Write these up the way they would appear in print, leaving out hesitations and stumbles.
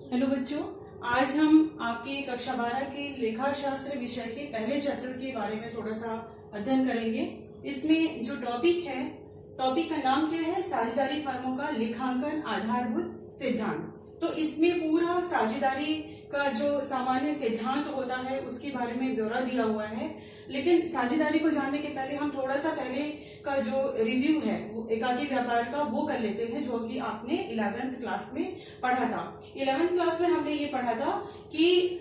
Hello बच्चों, आज हम आपके कक्षा 12 के लेखा शास्त्र विषय के पहले चैप्टर के बारे में थोड़ा सा अध्ययन करेंगे। इसमें जो टॉपिक का नाम क्या है? साझेदारी फर्मों का लेखांकन आधारभूत सिद्धांत। तो इसमें पूरा साझेदारी का जो सामान्य सिद्धांत होता है उसके बारे में ब्यौरा दिया हुआ है। लेकिन साझेदारी को जानने के पहले हम थोड़ा सा पहले का जो रिव्यू है वो एकाकी व्यापार का वो कर लेते हैं, जो कि आपने 11th क्लास में पढ़ा था। 11th क्लास में हमने ये पढ़ा था कि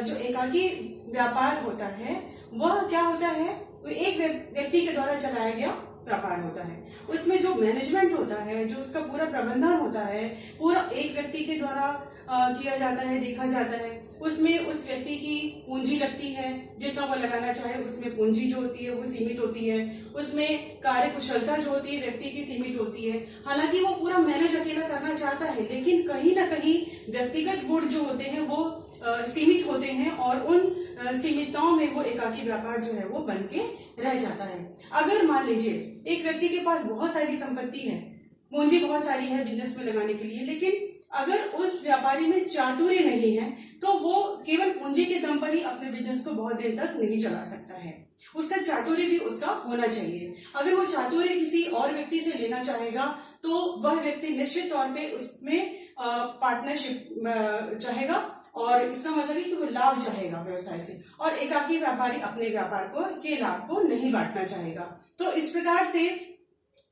जो एकाकी व्यापार होता है वह क्या होता है? वो एक व्यक्ति के द्वारा चलाया गया व्यापार होता है। उसमें जो मैनेजमेंट होता है, जो उसका पूरा प्रबंधन होता है, पूरा एक व्यक्ति के द्वारा किया जाता है, देखा जाता है। उसमें उस व्यक्ति की पूंजी लगती है, जितना वो लगाना चाहे उसमें पूंजी जो होती है वो सीमित होती है। उसमें कार्य कुशलता जो होती है व्यक्ति की सीमित होती है। हालांकि वो पूरा मैनेज अकेला करना चाहता है, लेकिन कहीं ना कहीं व्यक्तिगत गुण जो होते हैं वो सीमित होते हैं और उन सीमितताओं में वो एकाकी व्यापार जो है वो बन के रह जाता है। अगर मान लीजिए एक व्यक्ति के पास बहुत सारी संपत्ति है, पूंजी बहुत सारी है बिजनेस में लगाने के लिए, लेकिन अगर उस व्यापारी में चातुर्य नहीं है तो वो केवल पूंजी के दम पर ही अपने बिजनेस को बहुत दिन तक नहीं चला सकता है। उसका चातुर्य भी उसका होना चाहिए। अगर वो चातुर्य किसी और व्यक्ति से लेना चाहेगा तो वह व्यक्ति निश्चित तौर पे उसमें पार्टनरशिप चाहेगा, और इसका मतलब है कि वो लाभ चाहेगा व्यवसाय से, और एकाकी व्यापारी अपने व्यापार के लाभ को नहीं बांटना चाहेगा। तो इस प्रकार से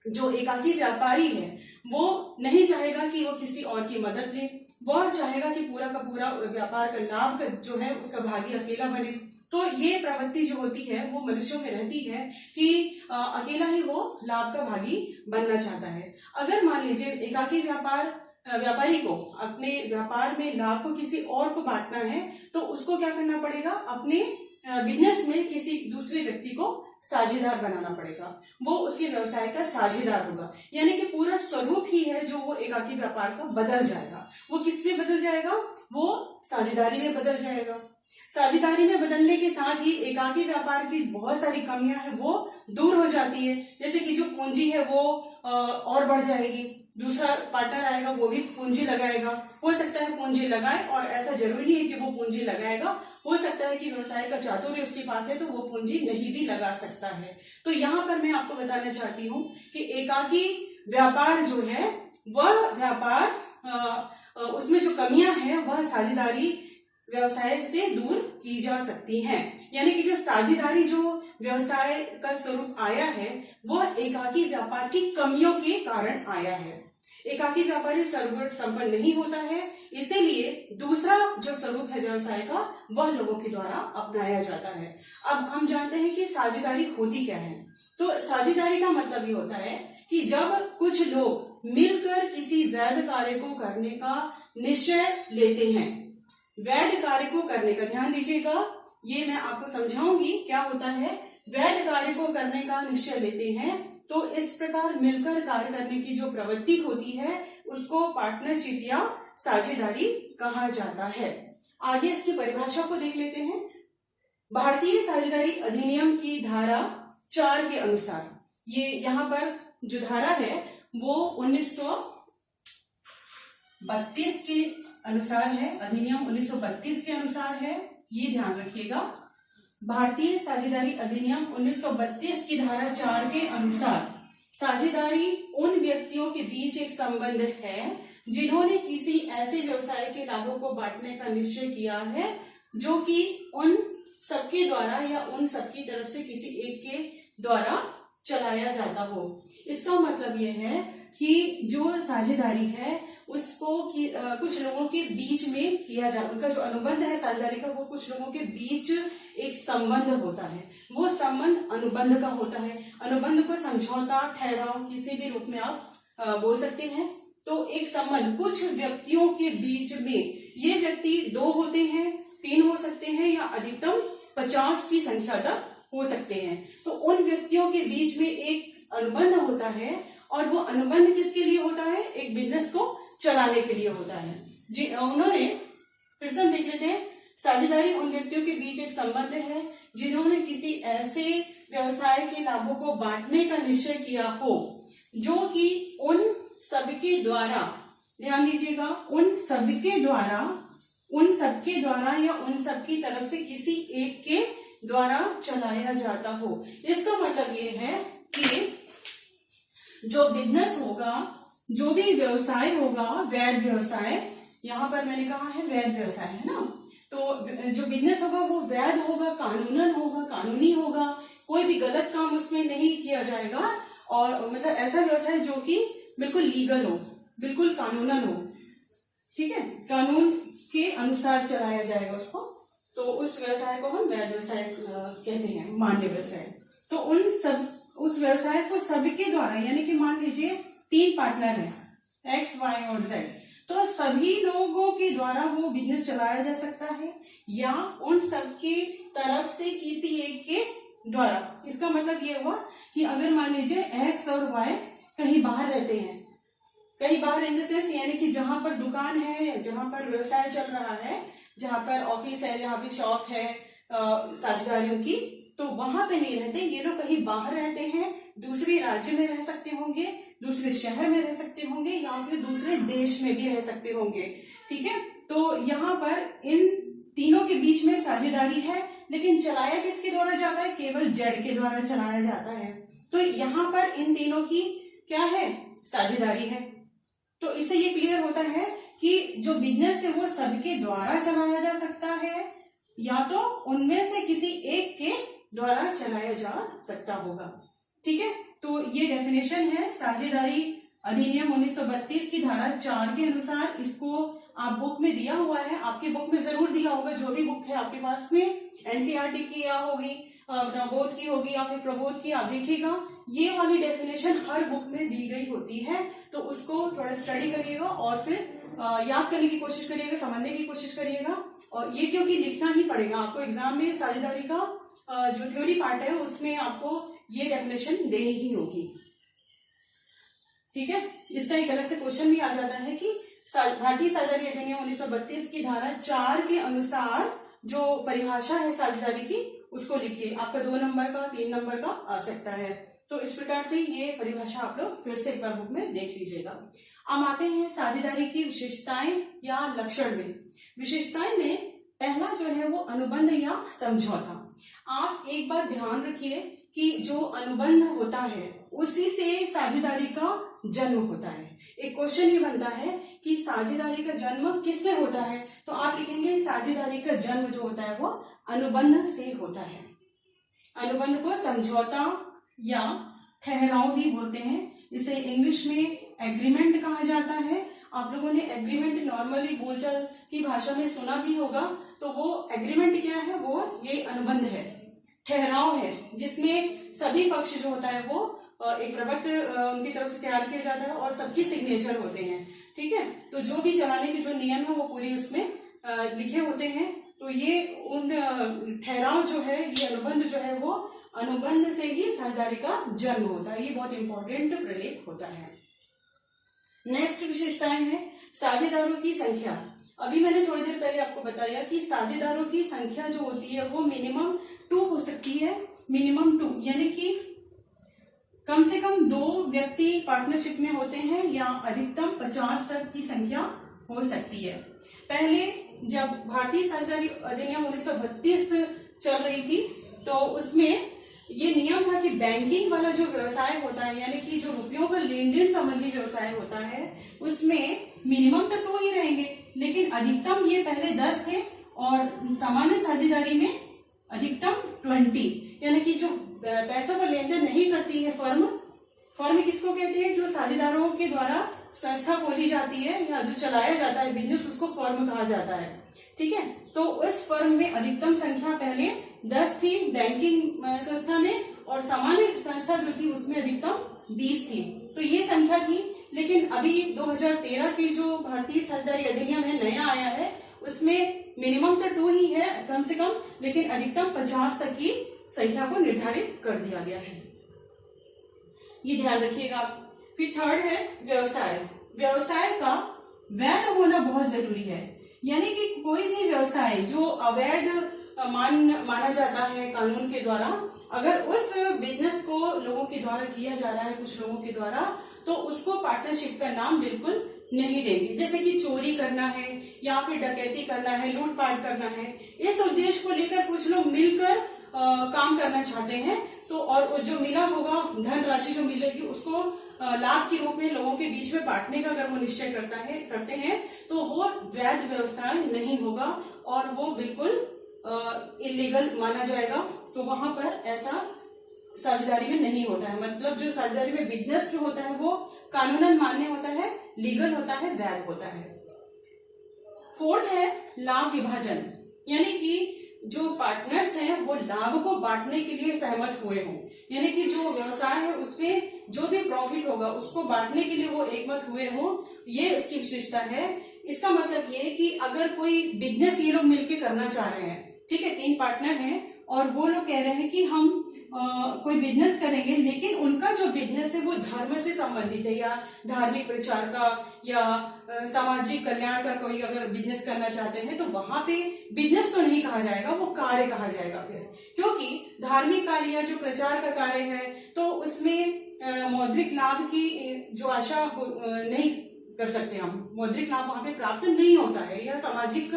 जो एकाकी व्यापारी है वो नहीं चाहेगा कि वो किसी और की मदद ले, वह चाहेगा कि पूरा का पूरा व्यापार का लाभ जो है उसका भागी अकेला बने। तो ये प्रवृत्ति जो होती है वो मनुष्यों में रहती है कि अकेला ही वो लाभ का भागी बनना चाहता है। अगर मान लीजिए एकाकी व्यापारी को अपने व्यापार में लाभ को किसी और को बांटना है तो उसको क्या करना पड़ेगा? अपने बिजनेस में किसी दूसरे व्यक्ति को साझेदार बनाना पड़ेगा। वो उसके व्यवसाय का साझेदार होगा, यानी कि पूरा स्वरूप ही है जो वो एकाकी व्यापार का बदल जाएगा। वो किस में बदल जाएगा? वो साझेदारी में बदल जाएगा। साझेदारी में बदलने के साथ ही एकाकी व्यापार की बहुत सारी कमियां हैं वो दूर हो जाती है। जैसे कि जो पूंजी है वो और बढ़ जाएगी, दूसरा पार्टनर आएगा वो भी पूंजी लगाएगा। हो सकता है पूंजी लगाए, और ऐसा जरूरी नहीं है कि वो पूंजी लगाएगा, हो सकता है कि व्यवसाय का चातुर्य उसके पास है तो वो पूंजी नहीं भी लगा सकता है। तो यहाँ पर मैं आपको बताना चाहती हूँ कि एकाकी व्यापार जो है वह व्यापार उसमें जो कमियां हैं वह साझेदारी व्यवसाय से दूर की जा सकती हैं। यानी कि जो साझेदारी जो व्यवसाय का स्वरूप आया है वह एकाकी व्यापार की कमियों के कारण आया है। एकाकी व्यापारी सर्वगुण संपन्न नहीं होता है, इसीलिए दूसरा जो स्वरूप है व्यवसाय का वह लोगों के द्वारा अपनाया जाता है। अब हम जानते हैं कि साझेदारी होती क्या है। तो साझेदारी का मतलब ये होता है कि जब कुछ लोग मिलकर किसी वैध कार्य को करने का निश्चय लेते हैं। वैध कार्य को करने का ध्यान दीजिएगा, ये मैं आपको समझाऊंगी क्या होता है। वैध कार्य को करने का निश्चय लेते हैं तो इस प्रकार मिलकर कार्य करने की जो प्रवृत्ति होती है उसको पार्टनरशिप या साझेदारी कहा जाता है। आगे इसकी परिभाषा को देख लेते हैं। भारतीय साझेदारी अधिनियम की धारा 4 के अनुसार, ये यहाँ पर जो धारा है वो 1932 के अनुसार है, अधिनियम 1932 के अनुसार है, ये ध्यान रखिएगा। भारतीय साझेदारी अधिनियम 1932 की धारा 4 के अनुसार साझेदारी उन व्यक्तियों के बीच एक संबंध है जिन्होंने किसी ऐसे व्यवसाय के लाभों को बांटने का निश्चय किया है जो कि उन सबके द्वारा या उन सबकी तरफ से किसी एक के द्वारा चलाया जाता हो। इसका मतलब यह है कि जो साझेदारी है उसको कुछ लोगों के बीच में किया जाए, उनका जो अनुबंध है साझेदारी का वो कुछ लोगों के बीच एक संबंध होता है। वो संबंध अनुबंध का होता है। अनुबंध को समझौता, ठहराव किसी भी रूप में आप बोल सकते हैं। तो एक संबंध कुछ व्यक्तियों के बीच में, ये व्यक्ति 2 होते हैं, 3 हो सकते हैं या अधिकतम 50 की संख्या तक हो सकते हैं। तो उन व्यक्तियों के बीच में एक अनुबंध होता है, और वो अनुबंध किसके लिए होता है? एक बिजनेस को चलाने के लिए होता है। जी उन्होंने फिर से देख लेते हैं। साझेदारी उन व्यक्तियों के बीच एक संबंध है जिन्होंने किसी ऐसे व्यवसाय के लाभों को बांटने का निश्चय किया हो जो कि उन सबके द्वारा ध्यान दीजिएगा, उन सबके द्वारा या उन सबकी तरफ से किसी एक के द्वारा चलाया जाता हो। इसका मतलब ये है कि जो बिजनेस होगा, जो भी व्यवसाय होगा, वैध व्यवसाय, यहाँ पर मैंने कहा है वैध व्यवसाय है ना, तो जो बिजनेस होगा वो वैध होगा, कानूनन होगा, कानूनी होगा, कोई भी गलत काम उसमें नहीं किया जाएगा, और मतलब ऐसा व्यवसाय जो कि बिल्कुल लीगल हो, बिल्कुल कानूनन हो, ठीक है, कानून के अनुसार चलाया जाएगा उसको, तो उस व्यवसाय को हम वैध व्यवसाय कहते हैं, मान्य व्यवसाय। तो उस व्यवसाय को सबके द्वारा, यानी कि मान लीजिए 3 पार्टनर हैं, X, Y और Z, तो सभी लोगों के द्वारा वो बिजनेस चलाया जा सकता है, या उन सबकी तरफ से किसी एक के द्वारा। इसका मतलब ये हुआ कि अगर मान लीजिए X और Y कहीं बाहर रहते हैं, कहीं बाहर इन द सेंस यानी कि जहां पर दुकान है, जहां पर व्यवसाय चल रहा है, जहां पर ऑफिस है, जहां भी शॉप है साझेदारियों की, तो वहां पे नहीं रहते, ये लोग कहीं बाहर रहते हैं, दूसरे राज्य में रह सकते होंगे, दूसरे शहर में रह सकते होंगे, या फिर दूसरे देश में भी रह सकते होंगे, ठीक है। तो यहाँ पर इन तीनों के बीच में साझेदारी है, लेकिन चलाया किसके द्वारा जाता है? केवल जेड के द्वारा चलाया जाता है। तो यहाँ पर इन तीनों की क्या है? साझेदारी है। तो इससे ये क्लियर होता है कि जो बिजनेस है वो सबके द्वारा चलाया जा सकता है, या तो उनमें से किसी एक के द्वारा चलाया जा सकता होगा, ठीक है। तो ये डेफिनेशन है साझेदारी अधिनियम 1932 की धारा 4 के अनुसार। इसको आप बुक में दिया हुआ है, आपकी बुक में जरूर दिया होगा, जो भी बुक है आपके पास में, एनसीईआरटी की या होगी, नवोद की होगी या फिर प्रबोध की, आप देखिएगा ये वाली डेफिनेशन हर बुक में दी गई होती है। तो उसको थोड़ा स्टडी करिएगा और फिर याद करने की कोशिश करिएगा, समझने की कोशिश करिएगा। और ये क्योंकि लिखना ही पड़ेगा आपको एग्जाम में, साझेदारी का जो थ्योरी पार्ट है उसमें आपको ये डेफिनेशन देनी ही होगी, ठीक है। इसका एक अलग से क्वेश्चन भी आ जाता है कि भारतीय साझेदारी अधिनियम 1932 की धारा 4 के अनुसार जो परिभाषा है साझेदारी की उसको लिखिए। आपका 2 नंबर का, 3 नंबर का आ सकता है। तो इस प्रकार से ये परिभाषा आप लोग फिर से एक बार बुक में देख लीजिएगा। अब आते हैं साझेदारी की विशेषताएं या लक्षण में। विशेषताएं में पहला जो है वो अनुबंध या समझौता। आप एक बार ध्यान रखिए कि जो अनुबंध होता है उसी से साझेदारी का जन्म होता है। एक क्वेश्चन ये बनता है कि साझेदारी का जन्म किससे होता है, तो आप लिखेंगे साझेदारी का जन्म जो होता है वो अनुबंध से होता है। अनुबंध को समझौता या ठहराव भी बोलते हैं। इसे इंग्लिश में एग्रीमेंट कहा जाता है। आप लोगों ने एग्रीमेंट नॉर्मली बोलचाल की भाषा में सुना भी होगा। तो वो एग्रीमेंट क्या है? वो ये अनुबंध है, ठहराव है, जिसमें सभी पक्ष जो होता है वो एक प्रपत्र उनकी तरफ से तैयार किया जाता है और सबकी सिग्नेचर होते हैं, ठीक है। तो जो भी चलाने के जो नियम है वो पूरी उसमें लिखे होते हैं। तो ये उन ठहराव जो है, ये अनुबंध जो है वो अनुबंध से ही साझेदारी का जन्म होता है। ये बहुत इंपॉर्टेंट प्रलेख होता है। नेक्स्ट विशेषताएं है साझेदारों की संख्या। अभी मैंने थोड़ी देर पहले आपको बताया कि साझेदारों की संख्या जो होती है वो मिनिमम 2 हो सकती है। मिनिमम 2 यानी कि कम से कम 2 व्यक्ति पार्टनरशिप में होते हैं, या अधिकतम 50 तक की संख्या हो सकती है। पहले जब भारतीय साझेदारी अधिनियम 1932 चल रही थी तो उसमें ये नियम था कि बैंकिंग वाला जो व्यवसाय होता है, यानी कि जो रुपयों का लेन देन संबंधी व्यवसाय होता है, उसमें मिनिमम तो 2 ही रहेंगे, लेकिन अधिकतम ये पहले 10 थे और सामान्य साझेदारी में अधिकतम 20। यानी कि जो पैसों का लेन देन नहीं करती है फर्म किसको कहते हैं? जो साझेदारों के द्वारा संस्था खोली जाती है या जो चलाया जाता है बिजनेस, उसको फर्म कहा जाता है, ठीक है। तो उस फर्म में अधिकतम संख्या पहले 10 थी बैंकिंग संस्था में, और सामान्य संस्था जो थी उसमें अधिकतम 20 थी। तो ये संख्या थी। लेकिन अभी 2013 के जो भारतीय साझेदारी अधिनियम है नया आया है, उसमें मिनिमम तो 2 ही है कम से कम, लेकिन अधिकतम 50 तक की संख्या को निर्धारित कर दिया गया है। ये ध्यान रखिएगा। फिर थर्ड है व्यवसाय। व्यवसाय का वैध होना बहुत जरूरी है। यानी कि कोई भी व्यवसाय जो अवैध माना जाता है कानून के द्वारा, अगर उस बिजनेस को लोगों के द्वारा किया जा रहा है, कुछ लोगों के द्वारा, तो उसको पार्टनरशिप का नाम बिल्कुल नहीं देंगे। जैसे कि चोरी करना है या फिर डकैती करना है, लूटपाट करना है, इस उद्देश्य को लेकर कुछ लोग मिलकर काम करना चाहते हैं। तो और जो मिला होगा धनराशि जो मिलेगी उसको लाभ के रूप में लोगों के बीच में बांटने का अगर वो निश्चय करते हैं तो वो वैध व्यवसाय नहीं होगा और वो बिल्कुल इलीगल माना जाएगा। तो वहां पर ऐसा साझेदारी में नहीं होता है। मतलब जो साझेदारी में बिजनेस जो होता है वो कानूनन मान्य होता है, लीगल होता है, वैध होता है। फोर्थ है लाभ विभाजन, यानी कि जो पार्टनर्स हैं वो लाभ को बांटने के लिए सहमत हुए हों, यानी कि जो व्यवसाय है उसमें जो भी प्रॉफिट होगा उसको बांटने के लिए वो एकमत हुए हों, ये इसकी विशेषता है। इसका मतलब ये कि अगर कोई बिजनेस ये लोग मिलकर करना चाह रहे हैं, ठीक है, 3 पार्टनर हैं और वो लोग कह रहे हैं कि हम कोई बिजनेस करेंगे, लेकिन उनका जो बिजनेस है वो धर्म से संबंधित है या धार्मिक प्रचार का या सामाजिक कल्याण का कोई अगर बिजनेस करना चाहते हैं तो वहां पे बिजनेस तो नहीं कहा जाएगा, वो कार्य कहा जाएगा फिर, क्योंकि धार्मिक कार्य या जो प्रचार का कार्य है तो उसमें मौद्रिक लाभ की जो आशा नहीं कर सकते हम, मौद्रिक लाभ वहां पे प्राप्त नहीं होता है, या सामाजिक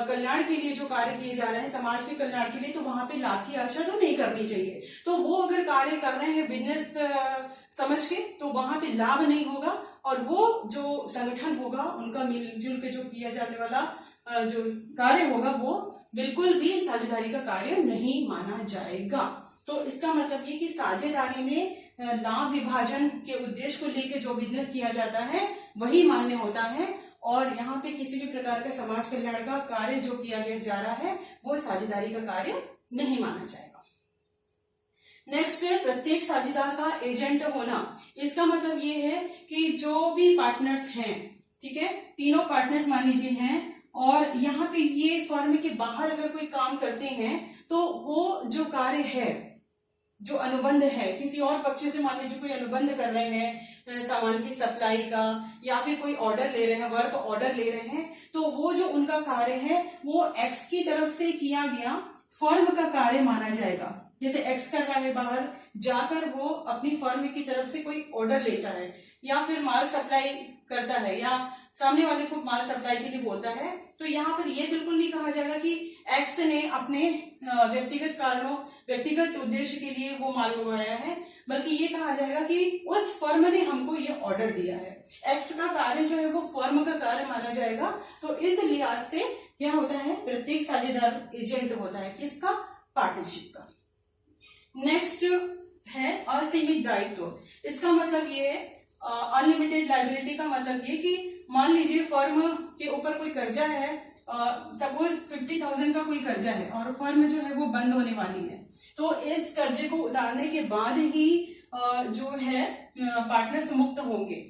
कल्याण के लिए जो कार्य किए जा रहे हैं समाज के कल्याण के लिए, तो वहां पे लाभ की आशा तो नहीं करनी चाहिए। तो वो अगर कार्य कर रहे हैं बिजनेस समझ के तो वहां पे लाभ नहीं होगा और वो जो संगठन होगा उनका मिलजुल के जो किया जाने वाला जो कार्य होगा वो बिल्कुल भी साझेदारी का कार्य नहीं माना जाएगा। तो इसका मतलब ये कि साझेदारी में लाभ विभाजन के उद्देश्य को लेकर जो बिजनेस किया जाता है वही मान्य होता है और यहाँ पे किसी भी प्रकार का समाज कल्याण का कार्य जो किया गया जा रहा है वो साझेदारी का कार्य नहीं माना जाएगा। नेक्स्ट है प्रत्येक साझेदार का एजेंट होना। इसका मतलब ये है कि जो भी पार्टनर्स हैं, ठीक है, तीनों पार्टनर्स मान लीजिए हैं और यहाँ पे ये फर्म के बाहर अगर कोई काम करते हैं तो वो जो कार्य है, जो अनुबंध है, किसी और पक्ष से मान लीजिए कोई अनुबंध कर रहे हैं सामान की सप्लाई का या फिर कोई ऑर्डर ले रहे हैं, वर्क ऑर्डर ले रहे हैं, तो वो जो उनका कार्य है वो एक्स की तरफ से किया गया फर्म का कार्य माना जाएगा। जैसे एक्स कर रहा है बाहर जाकर वो अपनी फर्म की तरफ से कोई ऑर्डर लेता है या फिर माल सप्लाई करता है या सामने वाले को माल सप्लाई के लिए बोलता है, तो यहाँ पर ये बिल्कुल नहीं कहा जाएगा कि एक्स ने अपने व्यक्तिगत कारणों, व्यक्तिगत उद्देश्य के लिए वो माल मंगवाया है, बल्कि ये कहा जाएगा कि उस फर्म ने हमको ये ऑर्डर दिया है। एक्स का कार्य जो है वो फर्म का कार्य माना जाएगा। तो इस लिहाज से क्या होता है, प्रत्येक साझेदार एजेंट होता है किसका, पार्टनरशिप का। नेक्स्ट है असीमित दायित्व। इसका मतलब ये है अनलिमिटेड लायबिलिटी का मतलब ये कि मान लीजिए फर्म के ऊपर कोई कर्जा है, सपोज 50,000 का कोई कर्जा है और फर्म जो है वो बंद होने वाली है, तो इस कर्जे को उतारने के बाद ही जो है पार्टनर्स मुक्त होंगे।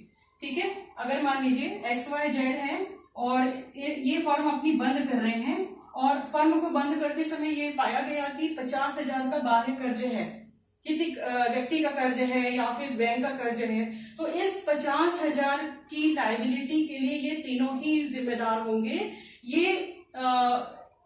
ठीक है, अगर मान लीजिए XYZ है और ये फर्म अपनी बंद कर रहे हैं और फर्म को बंद करते समय ये पाया गया कि 50,000 का बाह्य कर्ज है, किसी व्यक्ति का कर्ज है या फिर बैंक का कर्ज है, तो इस 50,000 की लायबिलिटी के लिए ये तीनों ही जिम्मेदार होंगे। ये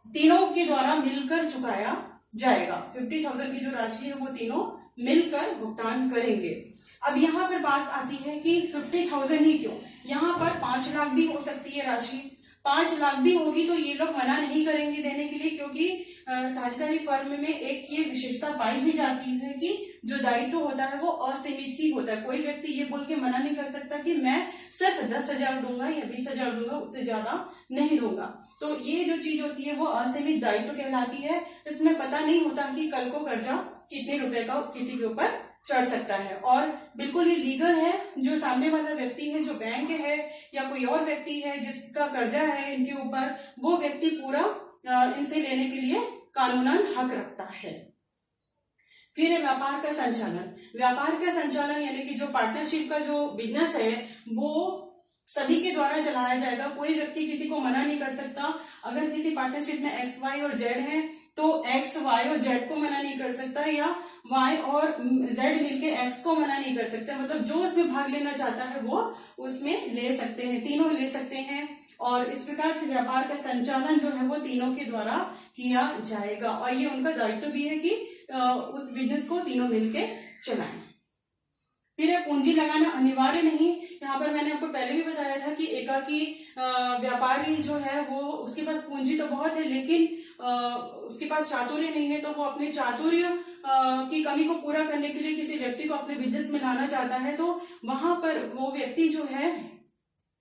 तीनों के द्वारा मिलकर चुकाया जाएगा। 50,000 की जो राशि है वो तीनों मिलकर भुगतान करेंगे। अब यहाँ पर बात आती है कि 50,000 ही क्यों, यहाँ पर 5 लाख भी हो सकती है राशि, 5 लाख भी होगी तो ये लोग मना नहीं करेंगे देने के लिए, क्योंकि साझेदारी फर्म में एक ये विशेषता पाई भी जाती है कि जो दायित्व होता है वो असीमित ही होता है। कोई व्यक्ति ये बोल के मना नहीं कर सकता कि मैं सिर्फ 10,000 दूंगा या 20,000 दूंगा, उससे ज्यादा नहीं दूंगा। तो ये जो चीज होती है वो असीमित दायित्व कहलाती है। इसमें पता नहीं होता कि कल को कर्जा कितने रुपए का किसी के ऊपर चढ़ सकता है और बिल्कुल ये लीगल है। जो सामने वाला व्यक्ति है, जो बैंक है या कोई और व्यक्ति है जिसका कर्जा है इनके ऊपर, वो व्यक्ति पूरा इनसे लेने के लिए कानूनन हक रखता है। फिर है व्यापार का संचालन। व्यापार का संचालन यानी कि जो पार्टनरशिप का जो बिजनेस है वो सभी के द्वारा चलाया जाएगा। कोई व्यक्ति किसी को मना नहीं कर सकता। अगर किसी पार्टनरशिप में X, Y और Z है तो X, Y और Z को मना नहीं कर सकता या Y और Z मिलके X को मना नहीं कर सकते। मतलब जो उसमें भाग लेना चाहता है वो उसमें ले सकते हैं, तीनों ले सकते हैं। और इस प्रकार से व्यापार का संचालन जो है वो तीनों के द्वारा किया जाएगा और ये उनका दायित्व भी है कि उस बिजनेस को तीनों मिलके चलाएं। फिर पूंजी लगाना अनिवार्य नहीं। यहाँ पर मैंने आपको पहले भी बताया था कि एकाकी व्यापारी जो है वो उसके पास पूंजी तो बहुत है, लेकिन उसके पास चातुर्य नहीं है, तो वो अपने चातुर्य की कमी को पूरा करने के लिए किसी व्यक्ति को अपने बिजनेस में लाना चाहता है, तो वहां पर वो व्यक्ति जो है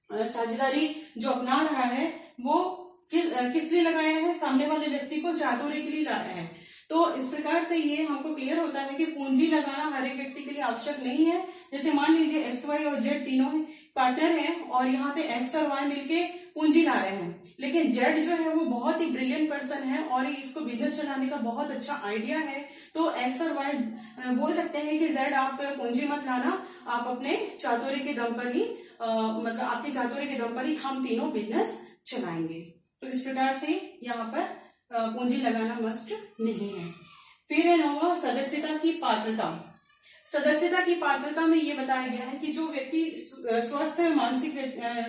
साझेदारी जो अपना रहा है वो किस लिए लगाया है, सामने वाले व्यक्ति को चातुर्य के लिए लाया है। तो इस प्रकार से ये हमको क्लियर होता है कि पूंजी लगाना हर एक व्यक्ति के लिए आवश्यक नहीं है। जैसे मान लीजिए एक्स वाई और जेड तीनों पार्टनर हैं और यहाँ पे एक्स और वाई मिलके पूंजी ला रहे हैं, लेकिन जेड जो है वो बहुत ही ब्रिलियंट पर्सन है और इसको बिजनेस चलाने का बहुत अच्छा आइडिया है, तो एक्स और वाई बोल सकते हैं कि जेड आप पूंजी मत लाना, आप अपने चातुर्य के दम पर ही मतलब आपके चातुर्य के दम पर ही हम तीनों बिजनेस चलाएंगे। तो इस प्रकार से यहाँ पर पूंजी लगाना मस्ट नहीं है। फिर है 9वां सदस्यता की पात्रता। सदस्यता की पात्रता में ये बताया गया है कि जो व्यक्ति स्वस्थ मानसिक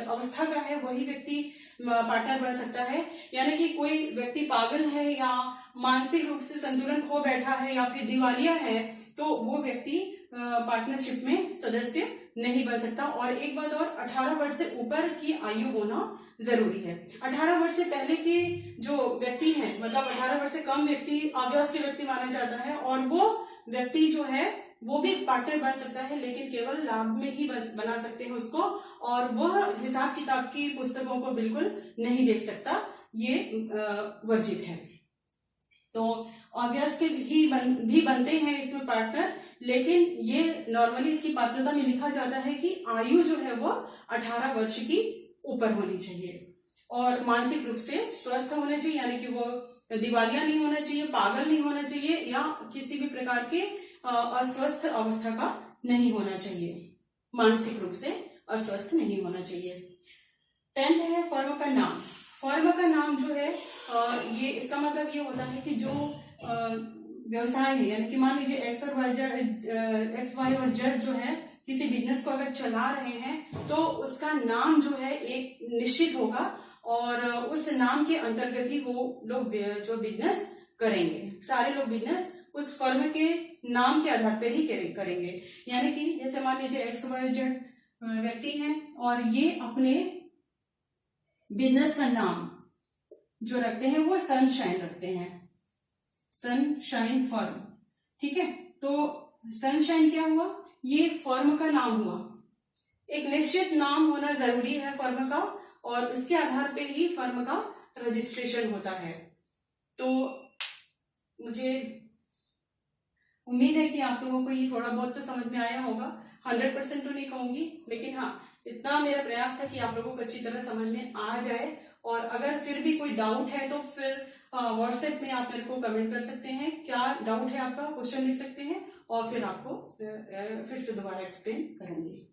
अवस्था का है वही व्यक्ति पार्टनर बन सकता है, यानी कि कोई व्यक्ति पागल है या मानसिक रूप से संतुलन खो बैठा है या फिर दिवालिया है तो वो व्यक्ति पार्टनरशिप में सदस्य नहीं बन सकता। और एक बात और, 18 वर्ष से ऊपर की आयु होना जरूरी है। 18 वर्ष से पहले के जो व्यक्ति हैं, मतलब 18 वर्ष से कम व्यक्ति अवयस्क व्यक्ति माना जाता है और वो व्यक्ति जो है वो भी पार्टनर बन सकता है, लेकिन केवल लाभ में ही बना सकते हैं उसको, और वह हिसाब किताब की पुस्तकों को बिल्कुल नहीं देख सकता, ये वर्जित है। तो अवयस्क भी बनते हैं इसमें पार्टनर, लेकिन ये नॉर्मली इसकी पात्रता में लिखा जाता है कि आयु जो है वो 18 वर्ष की ऊपर होनी चाहिए और मानसिक रूप से स्वस्थ होना चाहिए, यानी कि वो दिवालिया नहीं होना चाहिए, पागल नहीं होना चाहिए या किसी भी प्रकार के अस्वस्थ अवस्था का नहीं होना चाहिए, मानसिक रूप से अस्वस्थ नहीं होना चाहिए। 10th है फर्म का नाम। फर्म का नाम जो है ये इसका मतलब ये होता है कि जो व्यवसाय है, यानी कि मान लीजिए एक्स वाई और जेड जो है किसी बिजनेस को अगर चला रहे हैं तो उसका नाम जो है एक निश्चित होगा और उस नाम के अंतर्गत ही वो लोग जो बिजनेस करेंगे, सारे लोग बिजनेस उस फर्म के नाम के आधार पर ही करेंगे। यानी कि जैसे मान लीजिए एक्स वाई जेड व्यक्ति हैं और ये अपने बिजनेस का नाम जो रखते हैं वो सनशाइन रखते हैं, सनशाइन फर्म, ठीक है। तो सनशाइन क्या हुआ, ये फर्म का नाम हुआ। एक निश्चित नाम होना जरूरी है फर्म का और उसके आधार पर ही फर्म का रजिस्ट्रेशन होता है। तो मुझे उम्मीद है कि आप लोगों को ये थोड़ा बहुत तो समझ में आया होगा, 100% तो नहीं कहूंगी, लेकिन हाँ इतना मेरा प्रयास था कि आप लोगों को अच्छी तरह समझ में आ जाए। और अगर फिर भी कोई डाउट है तो फिर व्हाट्सएप में आप मेरे को कमेंट कर सकते हैं, क्या डाउट है आपका, क्वेश्चन लिख सकते हैं और फिर आपको फिर से दोबारा एक्सप्लेन करूंगी।